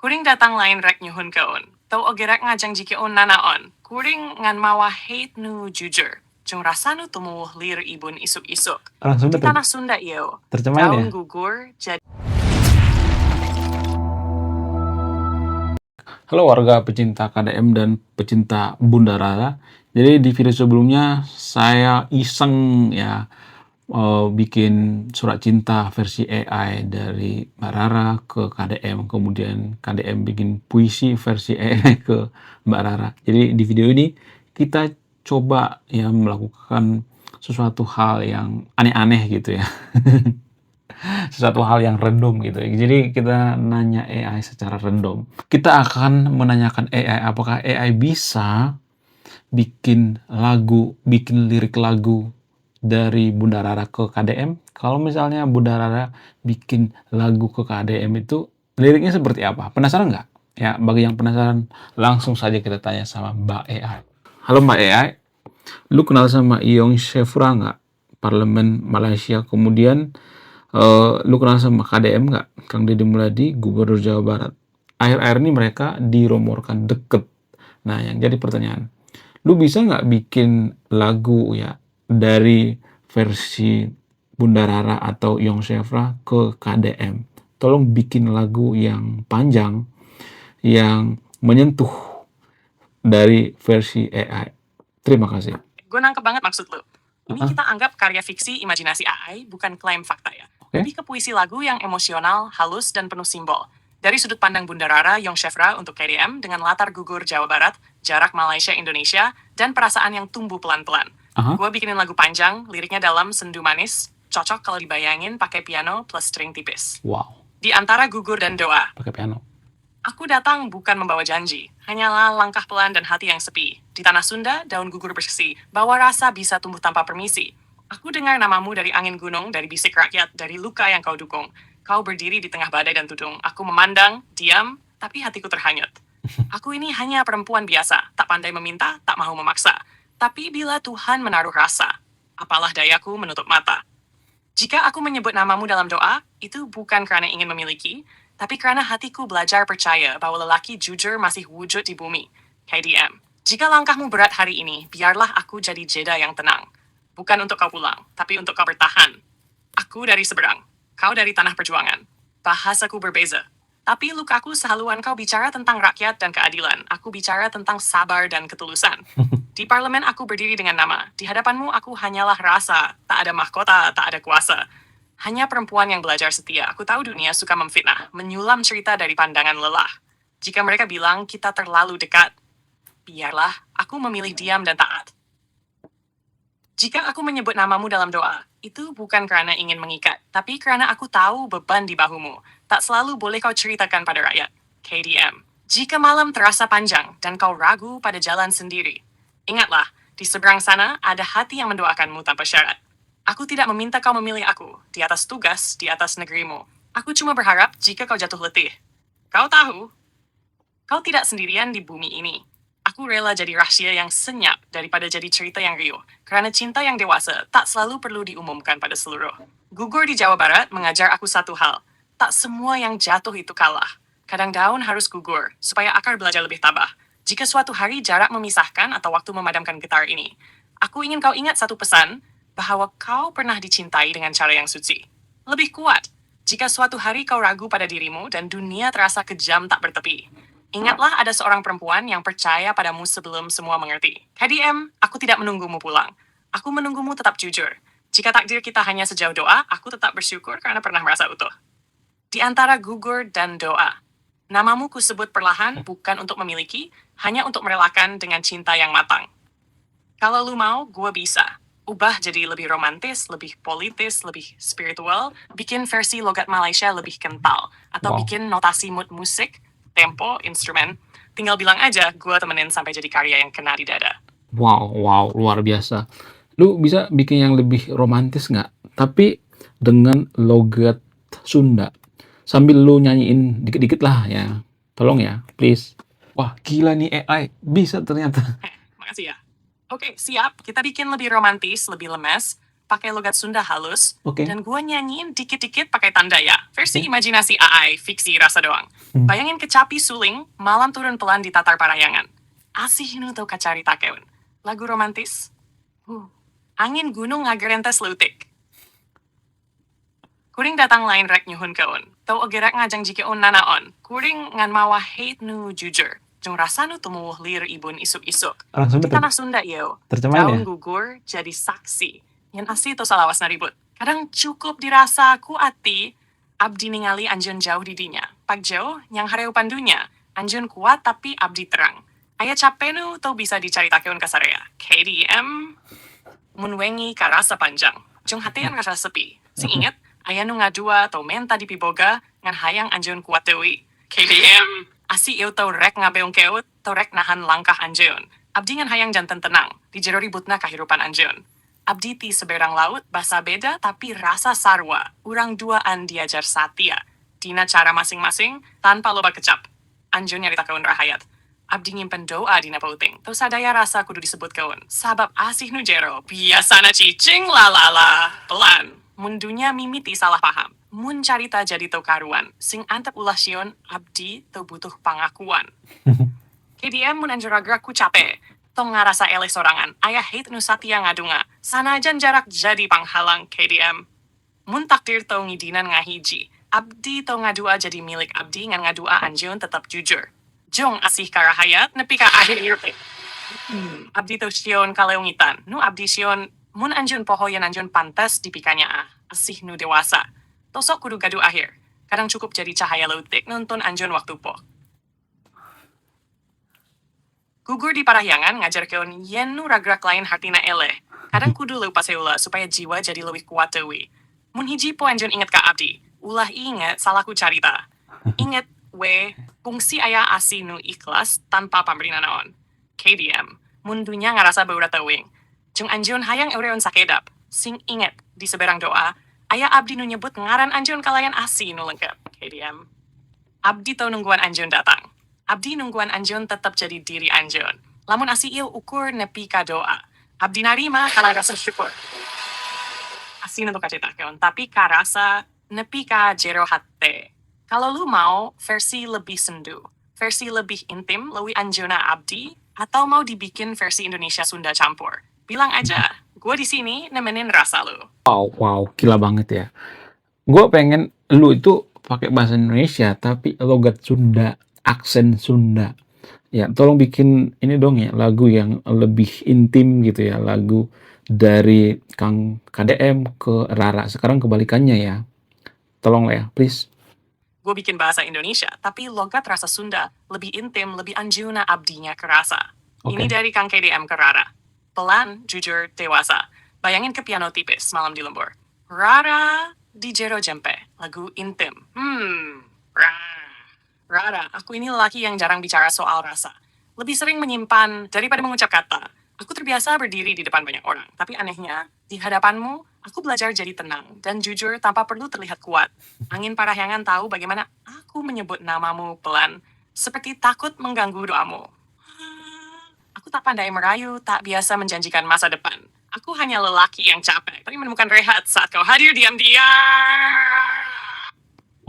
Kuring datang lain rek nyuhun keun. Tau ogerek ngajang jiki on nanaon. Kuring ngan mawa hate nu jujur. Jung rasa nu tumuh lir ibun isuk-isuk. Orang Sunda Di tanah Sunda iyo. terjemahin Daun ya. gugur jadi Halo warga pecinta KDM dan pecinta Bunda Rara. Jadi di video sebelumnya saya iseng ya bikin surat cinta versi AI dari Mbak Rara ke KDM, kemudian KDM bikin puisi versi AI ke Mbak Rara. Jadi di video ini kita coba ya melakukan sesuatu hal yang aneh-aneh gitu ya. Sesuatu hal yang random gitu. Jadi kita nanya AI secara random. Kita akan menanyakan AI apakah AI bisa bikin lagu, bikin lirik lagu dari Bunda Rara ke KDM. Kalau misalnya Bunda Rara bikin lagu ke KDM itu liriknya seperti apa? Penasaran nggak? Ya, bagi yang penasaran, langsung saja kita tanya sama Mbak AI. Halo Mbak AI, lu kenal sama Iong Shefra nggak? Parlemen Malaysia. Kemudian lu kenal sama KDM nggak? Kang Deddy Mulyadi, Gubernur Jawa Barat. Akhir-akhir ini mereka dirumorkan deket. Nah, yang jadi pertanyaan, lu bisa nggak bikin lagu ya dari versi Bunda Rara atau Yong Shefra ke KDM? Tolong bikin lagu yang panjang, yang menyentuh dari versi AI. Terima kasih. gue nangkep banget maksud lu. Ini kita anggap karya fiksi imajinasi AI, bukan klaim fakta ya. Oke. Lebih ke puisi lagu yang emosional, halus, dan penuh simbol. Dari sudut pandang Bunda Rara, Yong Shefra untuk KDM dengan latar gugur Jawa Barat, jarak Malaysia-Indonesia, dan perasaan yang tumbuh pelan-pelan. Gue bikinin lagu panjang, liriknya dalam, sendu manis, cocok kalau dibayangin pakai piano plus string tipis. Wow, Di antara gugur dan doa, pakai piano. aku datang bukan membawa janji, hanyalah langkah pelan dan hati yang sepi. Di tanah Sunda, daun gugur bersisi, bahwa rasa bisa tumbuh tanpa permisi. Aku dengar namamu dari angin gunung, dari bisik rakyat, dari luka yang kau dukung. Kau berdiri di tengah badai dan tudung. Aku memandang, diam, tapi hatiku terhanyut. Aku ini hanya perempuan biasa, tak pandai meminta, tak mau memaksa. Tapi bila Tuhan menaruh rasa, apalah dayaku menutup mata. Jika aku menyebut namamu dalam doa, itu bukan karena ingin memiliki, tapi karena hatiku belajar percaya bahwa lelaki jujur masih wujud di bumi. KDM. Jika langkahmu berat hari ini, biarlah aku jadi jeda yang tenang. Bukan untuk kau pulang, tapi untuk kau bertahan. Aku dari seberang, kau dari tanah perjuangan. Bahasaku berbeza. Tapi lukaku sehaluan kau bicara tentang rakyat dan keadilan. Aku bicara tentang sabar dan ketulusan. Di parlemen aku berdiri dengan nama. Di hadapanmu aku hanyalah rasa. Tak ada mahkota, tak ada kuasa. Hanya perempuan yang belajar setia. Aku tahu dunia suka memfitnah, menyulam cerita dari pandangan lelah. Jika mereka bilang kita terlalu dekat, biarlah aku memilih diam dan taat. Jika aku menyebut namamu dalam doa, itu bukan karena ingin mengikat, tapi karena aku tahu beban di bahumu. Tak selalu boleh kau ceritakan pada rakyat. KDM. Jika malam terasa panjang dan kau ragu pada jalan sendiri, ingatlah, di seberang sana ada hati yang mendoakanmu tanpa syarat. Aku tidak meminta kau memilih aku, di atas tugas, di atas negerimu. Aku cuma berharap jika kau jatuh letih. Kau tahu, kau tidak sendirian di bumi ini. Aku rela jadi rahasia yang senyap daripada jadi cerita yang riuh. Karena cinta yang dewasa tak selalu perlu diumumkan pada seluruh. Gugur di Jawa Barat mengajar aku satu hal. Tak semua yang jatuh itu kalah. Kadang daun harus gugur, supaya akar belajar lebih tabah. Jika suatu hari jarak memisahkan atau waktu memadamkan gitar ini, aku ingin kau ingat satu pesan, bahwa kau pernah dicintai dengan cara yang suci. Lebih kuat, jika suatu hari kau ragu pada dirimu dan dunia terasa kejam tak bertepi. Ingatlah ada seorang perempuan yang percaya padamu sebelum semua mengerti. KDM, aku tidak menunggumu pulang. Aku menunggumu tetap jujur. Jika takdir kita hanya sejauh doa, aku tetap bersyukur karena pernah merasa utuh. Di antara gugur dan doa, namamu kusebut perlahan bukan untuk memiliki, hanya untuk merelakan dengan cinta yang matang. Kalau lu mau, gue bisa. Ubah jadi lebih romantis, lebih politis, lebih spiritual, bikin versi logat Malaysia lebih kental, atau bikin notasi mood musik, tempo, instrumen. Tinggal bilang aja, gue temenin sampai jadi karya yang kena di dada. Wow, luar biasa. Lu bisa bikin yang lebih romantis nggak? Tapi dengan logat Sunda. Sambil lu nyanyiin dikit-dikit lah ya. Tolong ya, please. Wah, gila nih AI. Bisa ternyata. Makasih ya. Oke, siap. Kita bikin lebih romantis, lebih lemes. pakai logat Sunda halus, Oke. dan gue nyanyiin dikit-dikit pakai tanda ya. Versi Oke. imajinasi AI, fiksi rasa doang. Hmm. Bayangin kecapi suling, malam turun pelan di tatar parahyangan. Asih nu tau kacari takeun. Lagu romantis? Angin gunung ngagerentes leutik. Kuring datang lain rek nyuhun keun. Tau ogerek ngajang jikeun nanaon. Kuring ngan mawa hate nu jujur. Jung rasa nu tumuh lir ibun isuk-isuk. Orang Sunda Di tanah Sunda iyo, terjemahin daun ya? gugur jadi saksi. Yang asli to salawas ribut. Kadang cukup dirasa ku ati, abdi ningali anjeun jauh di dinya. Pak jauh, yang hareupan dunya. Anjeun kuat tapi abdi terang. Aya capek nu tau bisa dicaritakeun ka sarea. KDM, mun wengi karasa panjang. Jung hatian rasa sepi. Sing inget, aya nu ngadua tau menta di piboga, ngan hayang anjeun kuat deui. KDM, asi ieu tau rek ngabeong keut, tau rek nahan langkah anjeun. Abdi ngan hayang janten tenang, di jero ributna kahirupan anjeun. Abdi ti seberang laut, bahasa beda tapi rasa sarwa. Urang duaan diajar satia. Dina cara masing-masing, tanpa loba kecap. Anjeun nyarita kaun rahayat. Abdi nyimpen doa dina pauting. Tau sadaya rasa kudu disebut kaun. Sabab asih nu jero, biasana cicing lalala. Pelan. Mun dunya mimiti salah paham. Mun carita jadi tau karuan. Sing antep ulah sion, abdi tau butuh pangakuan. KDM mun anjur ragraku capek. Tong ngarasa eleh sorangan. Ayah hate nu satia ngadunga. Sanajan jarak jadi panghalang KDM. Mun takdir tau ngidinan ngahiji. Abdi tau ngadua jadi milik abdi ngan ngadua anjeun tetap jujur. Jong asih karahayat nepi ka akhir irte. Abdi tau sion kaleungitan. Nu abdi sion mun anjeun poho yan anjeun pantes dipikanya asih nu dewasa. Tosok kudu gaduh akhir. Kadang cukup jadi cahaya leutik nonton anjeun waktu poh. Gugur di parahyangan ngajar keun yen nu ragrak lain hartina eleh. Kadang kudu leup paseula supaya jiwa jadi lebih kuat deui. Mun hiji po anjeun inget ka abdi. Ulah inget salahku carita. Inget we fungsi aya asi nu ikhlas tanpa pamrina naon. KDM. Mun dunya ngarasa beura teuing. Jung anjeun hayang eureun sakedap. Sing inget di seberang doa. Aya abdi nu nyebut ngaran anjeun kalayan asi nu lengkap. KDM. Abdi tau nungguan anjeun datang. Abdi nungguan anjeun tetap jadi diri anjeun. Lamun asi ieu ukur nepi ka doa. Abdi narima kala rasa syukur. Asi untuk kacita keun, tapi ka rasa nepi ka jero hate. Kalau lu mau versi lebih sendu, versi lebih intim, lewi anjeuna abdi, atau mau dibikin versi Indonesia Sunda campur. Bilang aja, gue di sini nemenin rasa lu. Wow, gila banget ya. Gue pengen lu itu pakai bahasa Indonesia tapi logat Sunda, aksen Sunda. Ya, tolong bikin ini dong ya, lagu yang lebih intim gitu ya, lagu dari Kang KDM ke Rara. Sekarang kebalikannya ya. Tolong lah ya, please. Gue bikin bahasa Indonesia, tapi logat rasa Sunda, lebih intim, lebih anjeuna abdinya kerasa. Ini Oke. dari Kang KDM ke Rara. Pelan, jujur, dewasa. Bayangin ke piano tipis malam di lembur. Rara di jero jempe, lagu intim. Rara, aku ini lelaki yang jarang bicara soal rasa. Lebih sering menyimpan daripada mengucap kata. Aku terbiasa berdiri di depan banyak orang, tapi anehnya, di hadapanmu, aku belajar jadi tenang dan jujur tanpa perlu terlihat kuat. Angin parahyangan tahu bagaimana aku menyebut namamu pelan, seperti takut mengganggu doamu. Aku tak pandai merayu, tak biasa menjanjikan masa depan. Aku hanya lelaki yang capek, tapi menemukan rehat saat kau hadir diam-diam.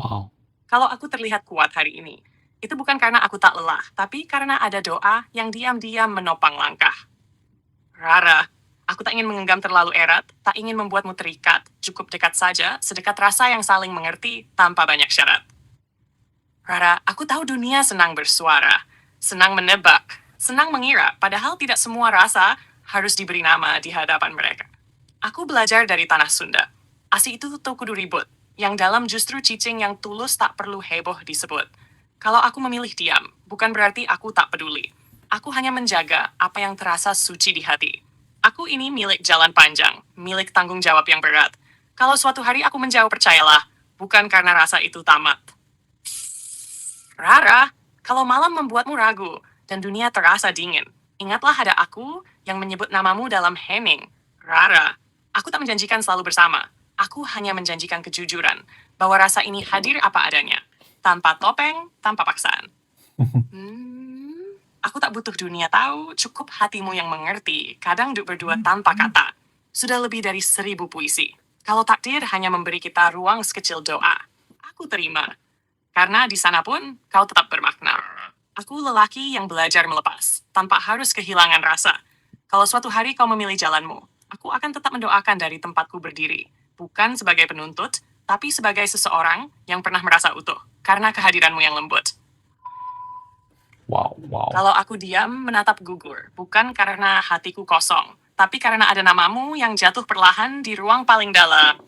Wow. Kalau aku terlihat kuat hari ini, itu bukan karena aku tak lelah, tapi karena ada doa yang diam-diam menopang langkah. Rara, aku tak ingin menggenggam terlalu erat, tak ingin membuatmu terikat, cukup dekat saja, sedekat rasa yang saling mengerti tanpa banyak syarat. Rara, aku tahu dunia senang bersuara, senang menebak, senang mengira, padahal tidak semua rasa harus diberi nama di hadapan mereka. Aku belajar dari tanah Sunda. Asi itu tuh kudu ribut, yang dalam justru cicing yang tulus tak perlu heboh disebut. Kalau aku memilih diam, bukan berarti aku tak peduli. Aku hanya menjaga apa yang terasa suci di hati. Aku ini milik jalan panjang, milik tanggung jawab yang berat. Kalau suatu hari aku menjauh, percayalah, bukan karena rasa itu tamat. Rara, kalau malam membuatmu ragu, dan dunia terasa dingin, ingatlah ada aku yang menyebut namamu dalam hening. Rara, aku tak menjanjikan selalu bersama. Aku hanya menjanjikan kejujuran, bahwa rasa ini hadir apa adanya. Tanpa topeng, tanpa paksaan. Aku tak butuh dunia tahu, cukup hatimu yang mengerti. Kadang duduk berdua tanpa kata. Sudah lebih dari 1000 puisi. Kalau takdir hanya memberi kita ruang sekecil doa, aku terima. Karena di sana pun kau tetap bermakna. Aku lelaki yang belajar melepas, tanpa harus kehilangan rasa. Kalau suatu hari kau memilih jalanmu, aku akan tetap mendoakan dari tempatku berdiri. Bukan sebagai penuntut, tapi sebagai seseorang yang pernah merasa utuh. Karena kehadiranmu yang lembut. Wow, wow. Kalau aku diam menatap gugur, bukan karena hatiku kosong, tapi karena ada namamu yang jatuh perlahan di ruang paling dalam.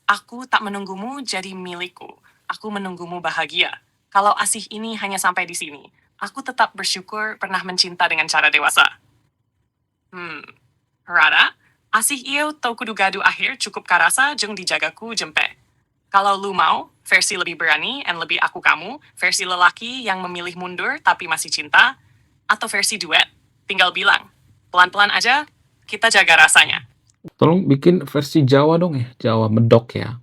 Aku tak menunggumu jadi milikku. Aku menunggumu bahagia. Kalau asih ini hanya sampai di sini, aku tetap bersyukur pernah mencinta dengan cara dewasa. Rara, asih iyo tau kudu gadu akhir cukup karasa jeng dijagaku jempe. Kalau lu mau, versi lebih berani and lebih aku kamu, versi lelaki yang memilih mundur tapi masih cinta, atau versi duet, tinggal bilang. Pelan-pelan aja, kita jaga rasanya. Tolong bikin versi Jawa dong ya, Jawa medok ya.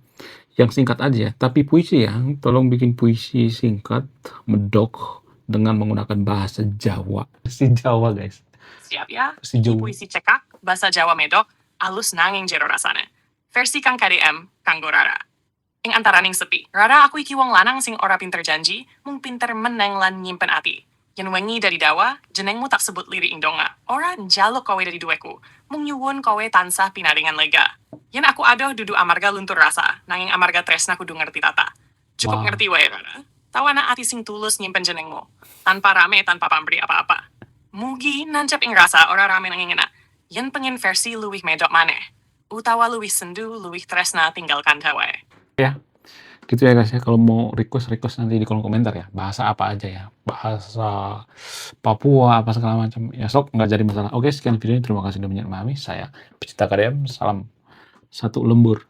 Yang singkat aja, tapi puisi ya. Tolong bikin puisi singkat, medok, dengan menggunakan bahasa Jawa. Versi Jawa, guys. Siap ya? Versi Di Jawa. puisi cekak, bahasa Jawa medok, alus nanging jero rasane. Versi Kang KDM, Kanggo Rara. Ing antaraning sepi. Rara aku iki wong lanang sing ora pinter janji, mung pinter meneng lan nyimpen ati. Yen wengi dari dawa, jenengmu tak sebut liri ing donga. Ora njaluk kowe dari duweku, mung nyuwun kowe tansah pinaringan lega. Yen aku adoh dudu amarga luntur rasa, nanging amarga tresna kudu ngerti tata. Cukup Wow. ngerti wae Rara. Tawana ati sing tulus nyimpen jenengmu. Tanpa rame, tanpa pamberi apa-apa. Mugi nancep ing rasa ora rame nanging enak. Yen pengen versi luwih medok maneh. Utawa luwih sendu, luwih tresna tinggalkan wae. Ya, gitu ya guys ya. Kalau mau request nanti di kolom komentar ya. Bahasa apa aja ya. Bahasa Papua, apa segala macam. Ya sok, nggak jadi masalah. Oke, sekian videonya. Terima kasih sudah menonton. Saya pecinta KDM. Salam satu lembur.